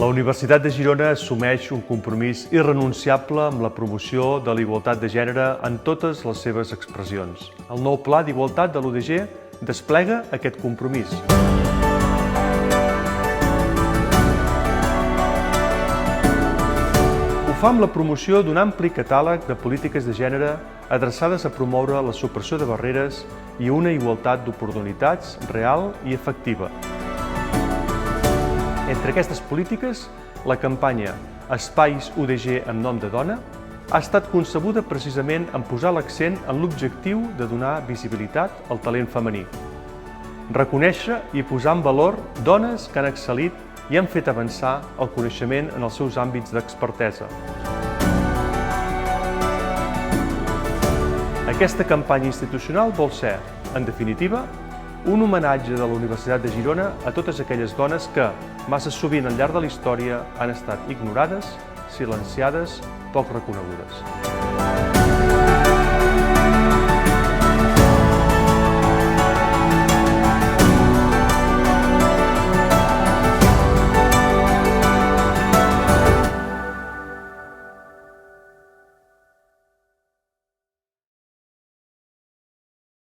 La Universitat de Girona assumeix un compromís irrenunciable amb la promoció de la igualtat de gènere en totes les seves expressions. El nou Pla d'Igualtat de l'UDG desplega aquest compromís. Ho fa amb la promoció d'un ampli catàleg de polítiques de gènere adreçades a promoure la supressió de barreres i una igualtat d'oportunitats real i efectiva. Entre aquestes polítiques, la campanya Espais UDG en nom de dona ha estat concebuda precisament en posar l'accent en l'objectiu de donar visibilitat al talent femení, reconèixer i posar en valor dones que han excel·lit i han fet avançar el coneixement en els seus àmbits d'expertesa. Aquesta campanya institucional vol ser, en definitiva, un homenatge de la Universitat de Girona a totes aquelles dones que, massa sovint al llarg de la història, han estat ignorades, silenciades, poc reconegudes.